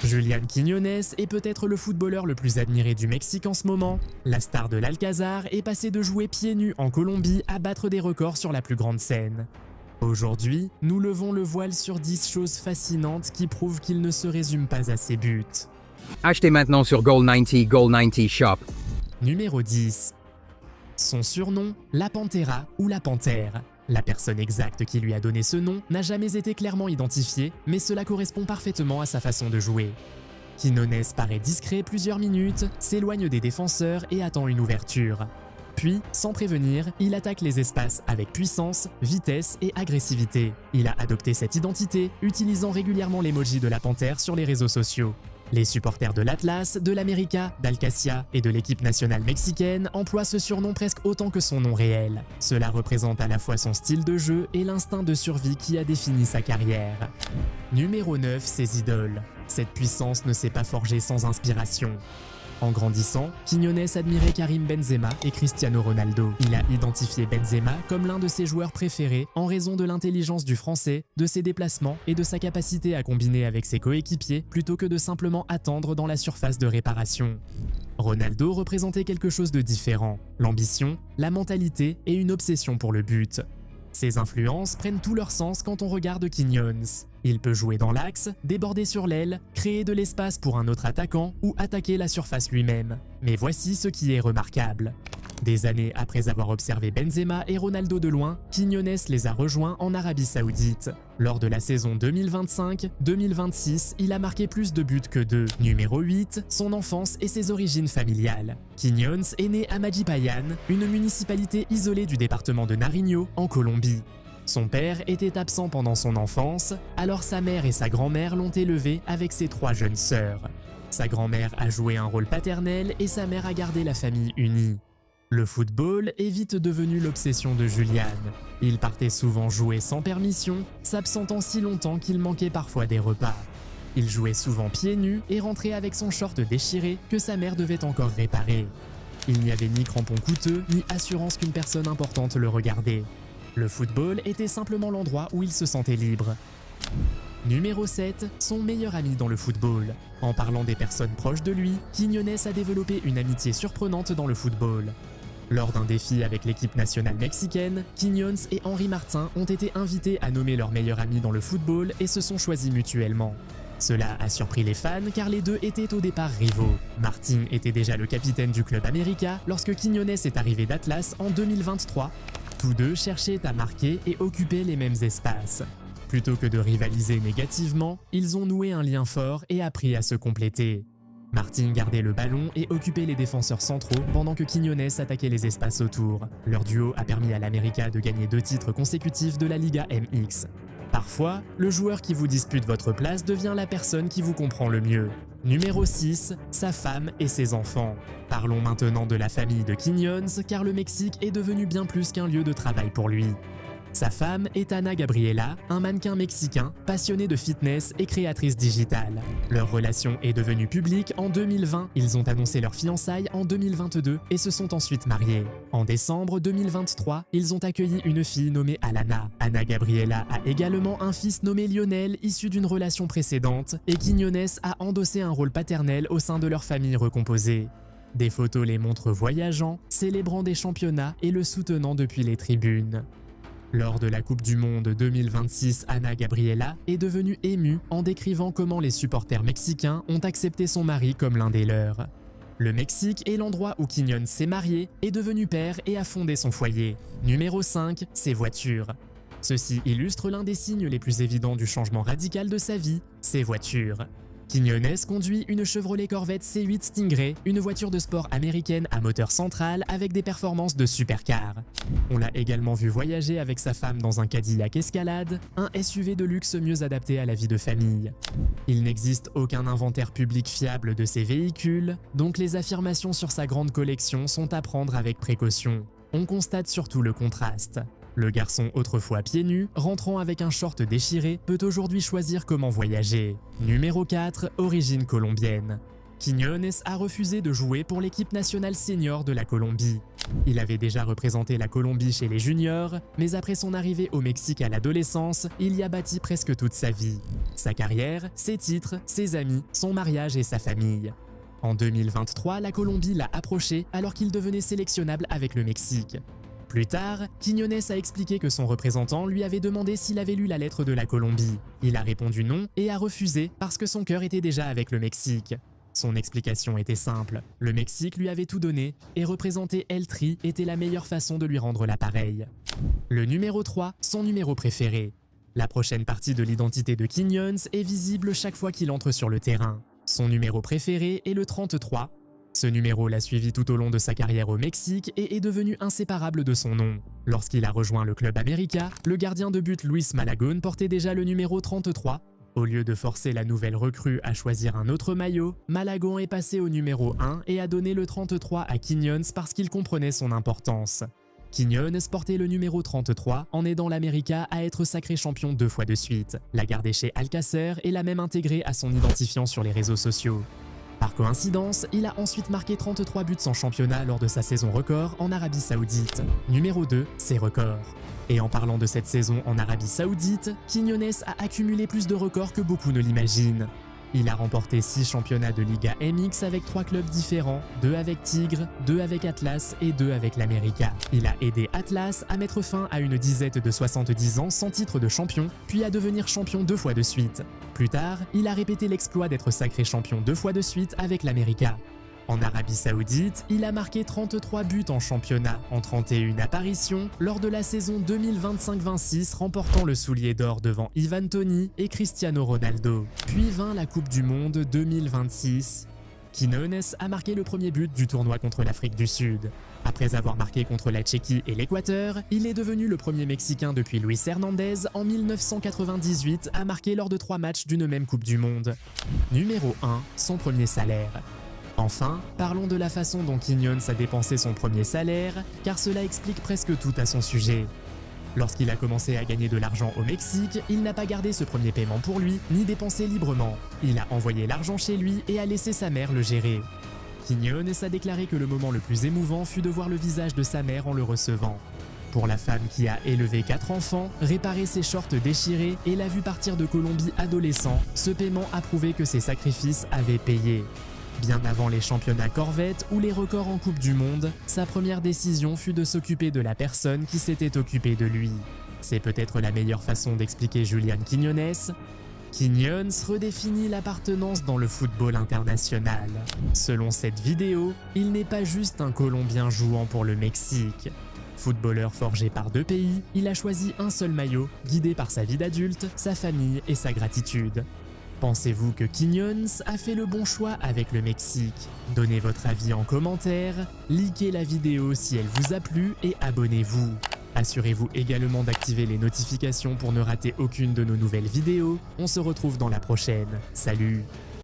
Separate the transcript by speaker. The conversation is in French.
Speaker 1: Julián Quiñones est peut-être le footballeur le plus admiré du Mexique en ce moment. La star de l'Alcázar est passée de jouer pieds nus en Colombie à battre des records sur la plus grande scène. Aujourd'hui, nous levons le voile sur 10 choses fascinantes qui prouvent qu'il ne se résume pas à ses buts.
Speaker 2: Achetez maintenant sur Goal90, Goal90 Shop.
Speaker 1: Numéro 10. Son surnom, la Pantera ou la Panthère. La personne exacte qui lui a donné ce nom n'a jamais été clairement identifiée, mais cela correspond parfaitement à sa façon de jouer. Quiñones paraît discret plusieurs minutes, s'éloigne des défenseurs et attend une ouverture. Puis, sans prévenir, il attaque les espaces avec puissance, vitesse et agressivité. Il a adopté cette identité, utilisant régulièrement l'emoji de la panthère sur les réseaux sociaux. Les supporters de l'Atlas, de l'América, d'Alcacia et de l'équipe nationale mexicaine emploient ce surnom presque autant que son nom réel. Cela représente à la fois son style de jeu et l'instinct de survie qui a défini sa carrière. Numéro 9, ses idoles. Cette puissance ne s'est pas forgée sans inspiration. En grandissant, Quiñones admirait Karim Benzema et Cristiano Ronaldo. Il a identifié Benzema comme l'un de ses joueurs préférés en raison de l'intelligence du Français, de ses déplacements et de sa capacité à combiner avec ses coéquipiers plutôt que de simplement attendre dans la surface de réparation. Ronaldo représentait quelque chose de différent, l'ambition, la mentalité et une obsession pour le but. Ces influences prennent tout leur sens quand on regarde Quiñones. Il peut jouer dans l'axe, déborder sur l'aile, créer de l'espace pour un autre attaquant ou attaquer la surface lui-même. Mais voici ce qui est remarquable. Des années après avoir observé Benzema et Ronaldo de loin, Quiñones les a rejoints en Arabie Saoudite. Lors de la saison 2025-2026, il a marqué plus de buts que d'eux. Numéro 8, son enfance et ses origines familiales. Quiñones est né à Majipayan, une municipalité isolée du département de Nariño, en Colombie. Son père était absent pendant son enfance, alors sa mère et sa grand-mère l'ont élevé avec ses 3 jeunes sœurs. Sa grand-mère a joué un rôle paternel et sa mère a gardé la famille unie. Le football est vite devenu l'obsession de Julián. Il partait souvent jouer sans permission, s'absentant si longtemps qu'il manquait parfois des repas. Il jouait souvent pieds nus et rentrait avec son short déchiré que sa mère devait encore réparer. Il n'y avait ni crampons coûteux, ni assurance qu'une personne importante le regardait. Le football était simplement l'endroit où il se sentait libre. Numéro 7, son meilleur ami dans le football. En parlant des personnes proches de lui, Quiñones a développé une amitié surprenante dans le football. Lors d'un défi avec l'équipe nationale mexicaine, Quiñones et Henry Martin ont été invités à nommer leur meilleur ami dans le football et se sont choisis mutuellement. Cela a surpris les fans car les deux étaient au départ rivaux. Martin était déjà le capitaine du club América lorsque Quiñones est arrivé d'Atlas en 2023. Tous deux cherchaient à marquer et occuper les mêmes espaces. Plutôt que de rivaliser négativement, ils ont noué un lien fort et appris à se compléter. Martin gardait le ballon et occupait les défenseurs centraux pendant que Quiñones attaquait les espaces autour. Leur duo a permis à l'América de gagner 2 titres consécutifs de la Liga MX. Parfois, le joueur qui vous dispute votre place devient la personne qui vous comprend le mieux. Numéro 6, sa femme et ses enfants. Parlons maintenant de la famille de Quiñones car le Mexique est devenu bien plus qu'un lieu de travail pour lui. Sa femme est Ana Gabriela, un mannequin mexicain, passionné de fitness et créatrice digitale. Leur relation est devenue publique en 2020, ils ont annoncé leur fiançailles en 2022 et se sont ensuite mariés. En décembre 2023, ils ont accueilli une fille nommée Alana. Ana Gabriela a également un fils nommé Lionel, issu d'une relation précédente, et Quiñones a endossé un rôle paternel au sein de leur famille recomposée. Des photos les montrent voyageant, célébrant des championnats et le soutenant depuis les tribunes. Lors de la Coupe du Monde 2026, Ana Gabriela est devenue émue en décrivant comment les supporters mexicains ont accepté son mari comme l'un des leurs. Le Mexique est l'endroit où Quiñones s'est marié, est devenu père et a fondé son foyer. Numéro 5, ses voitures. Ceci illustre l'un des signes les plus évidents du changement radical de sa vie, ses voitures. Quiñones conduit une Chevrolet Corvette C8 Stingray, une voiture de sport américaine à moteur central avec des performances de supercar. On l'a également vu voyager avec sa femme dans un Cadillac Escalade, un SUV de luxe mieux adapté à la vie de famille. Il n'existe aucun inventaire public fiable de ces véhicules, donc les affirmations sur sa grande collection sont à prendre avec précaution. On constate surtout le contraste. Le garçon autrefois pieds nus, rentrant avec un short déchiré, peut aujourd'hui choisir comment voyager. Numéro 4, origine colombienne. Quiñones a refusé de jouer pour l'équipe nationale senior de la Colombie. Il avait déjà représenté la Colombie chez les juniors, mais après son arrivée au Mexique à l'adolescence, il y a bâti presque toute sa vie. Sa carrière, ses titres, ses amis, son mariage et sa famille. En 2023, la Colombie l'a approché alors qu'il devenait sélectionnable avec le Mexique. Plus tard, Quiñones a expliqué que son représentant lui avait demandé s'il avait lu la lettre de la Colombie. Il a répondu non et a refusé parce que son cœur était déjà avec le Mexique. Son explication était simple, le Mexique lui avait tout donné et représenter El Tri était la meilleure façon de lui rendre l'appareil. Le numéro 3, son numéro préféré. La prochaine partie de l'identité de Quiñones est visible chaque fois qu'il entre sur le terrain. Son numéro préféré est le 33. Ce numéro l'a suivi tout au long de sa carrière au Mexique et est devenu inséparable de son nom. Lorsqu'il a rejoint le Club América, le gardien de but Luis Malagón portait déjà le numéro 33. Au lieu de forcer la nouvelle recrue à choisir un autre maillot, Malagón est passé au numéro 1 et a donné le 33 à Quiñones parce qu'il comprenait son importance. Quiñones portait le numéro 33 en aidant l'América à être sacré champion 2 fois de suite, l'a gardé chez Alcacer et l'a même intégré à son identifiant sur les réseaux sociaux. Par coïncidence, il a ensuite marqué 33 buts en championnat lors de sa saison record en Arabie Saoudite. Numéro 2, ses records. Et en parlant de cette saison en Arabie Saoudite, Quiñones a accumulé plus de records que beaucoup ne l'imaginent. Il a remporté 6 championnats de Liga MX avec 3 clubs différents, 2 avec Tigre, 2 avec Atlas et 2 avec l'América. Il a aidé Atlas à mettre fin à une disette de 70 ans sans titre de champion, puis à devenir champion 2 fois de suite. Plus tard, il a répété l'exploit d'être sacré champion 2 fois de suite avec l'América. En Arabie Saoudite, il a marqué 33 buts en championnat en 31 apparitions lors de la saison 2025-26, remportant le soulier d'or devant Ivan Toney et Cristiano Ronaldo. Puis vint la Coupe du Monde 2026. Quiñones a marqué le premier but du tournoi contre l'Afrique du Sud. Après avoir marqué contre la Tchéquie et l'Équateur, il est devenu le premier Mexicain depuis Luis Hernandez en 1998 à marquer lors de 3 matchs d'une même Coupe du Monde. Numéro 1, son premier salaire. Enfin, parlons de la façon dont Quiñones a dépensé son premier salaire, car cela explique presque tout à son sujet. Lorsqu'il a commencé à gagner de l'argent au Mexique, il n'a pas gardé ce premier paiement pour lui, ni dépensé librement. Il a envoyé l'argent chez lui et a laissé sa mère le gérer. Quiñones a déclaré que le moment le plus émouvant fut de voir le visage de sa mère en le recevant. Pour la femme qui a élevé 4 enfants, réparé ses shorts déchirés et l'a vu partir de Colombie adolescent, ce paiement a prouvé que ses sacrifices avaient payé. Bien avant les championnats Corvette ou les records en Coupe du Monde, sa première décision fut de s'occuper de la personne qui s'était occupée de lui. C'est peut-être la meilleure façon d'expliquer Julián Quiñones. Quiñones redéfinit l'appartenance dans le football international. Selon cette vidéo, il n'est pas juste un Colombien jouant pour le Mexique. Footballeur forgé par 2 pays, il a choisi un seul maillot, guidé par sa vie d'adulte, sa famille et sa gratitude. Pensez-vous que Quiñones a fait le bon choix avec le Mexique? Donnez votre avis en commentaire, likez la vidéo si elle vous a plu et abonnez-vous. Assurez-vous également d'activer les notifications pour ne rater aucune de nos nouvelles vidéos. On se retrouve dans la prochaine. Salut!